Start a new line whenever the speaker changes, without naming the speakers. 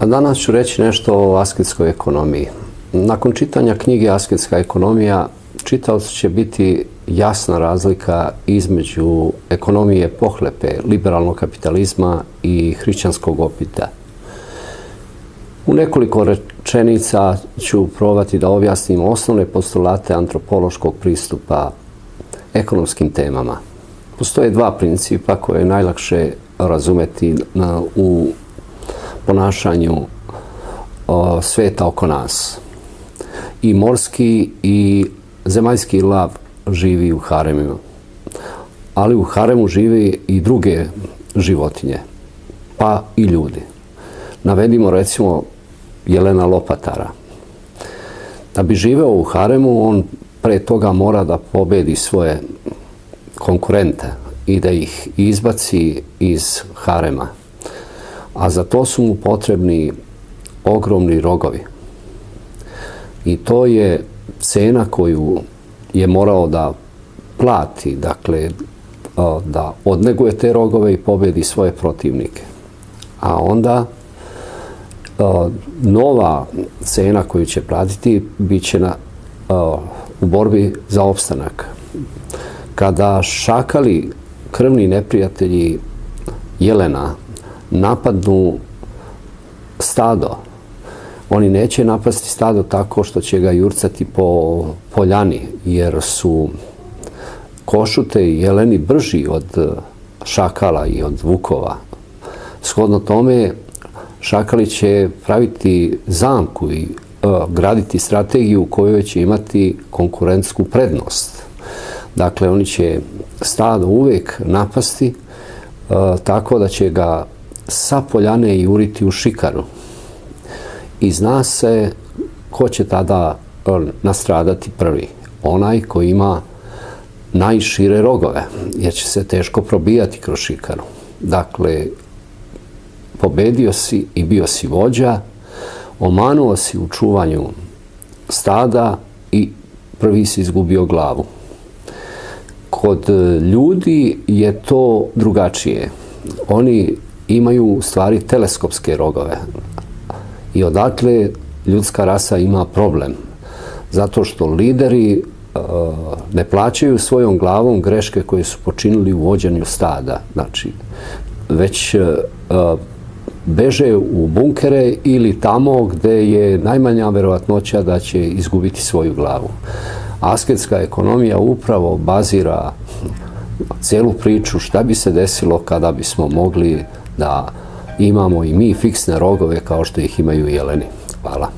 A danas ću reći nešto o asketskoj ekonomiji. Nakon čitanja knjige Asketska ekonomija, čitaocu će biti jasna razlika između ekonomije pohlepe, liberalnog kapitalizma i hrišćanskog opita. U nekoliko rečenica ću probati da objasnim osnovne postulate antropološkog pristupa ekonomskim temama. Postoje dva principa koje je najlakše razumeti u ponašanju sveta oko nas. I morski i zemaljski lav živi u haremima. Ali u haremu živi i druge životinje, pa i ljudi. Navedimo recimo jelena lopatara. Da bi živeo u haremu, on pre toga mora da pobedi svoje konkurente i da ih izbaci iz harema. A za to su mu potrebni ogromni rogovi. I to je cena koju je morao da plati, dakle, da odneguje te rogove i pobedi svoje protivnike. A onda nova cena koju će platiti bit će u borbi za opstanak. Kada šakali, krvni neprijatelji jelena, napadnu stado, oni neće napasti stado tako što će ga jurcati po poljani, jer su košute i jeleni brži od šakala i od vukova. Shodno tome, šakali će praviti zamku i graditi strategiju u kojoj će imati konkurentsku prednost. Dakle, oni će stado uvek napasti tako da će ga sa poljane juriti u šikaru. I zna se ko će tada nastradati prvi. Onaj koji ima najšire rogove, jer će se teško probijati kroz šikaru. Dakle, pobedio si i bio si vođa, omanuo si u čuvanju stada i prvi si izgubio glavu. Kod ljudi je to drugačije. Oni imaju u stvari teleskopske rogove. I odatle ljudska rasa ima problem. Zato što lideri ne plaćaju svojom glavom greške koje su počinili u vođenju stada. Znači, već beže u bunkere ili tamo gde je najmanja verovatnoća da će izgubiti svoju glavu. Asketska ekonomija upravo bazira celu priču šta bi se desilo kada bismo mogli da imamo i mi fiksne rogove kao što ih imaju jeleni. Hvala.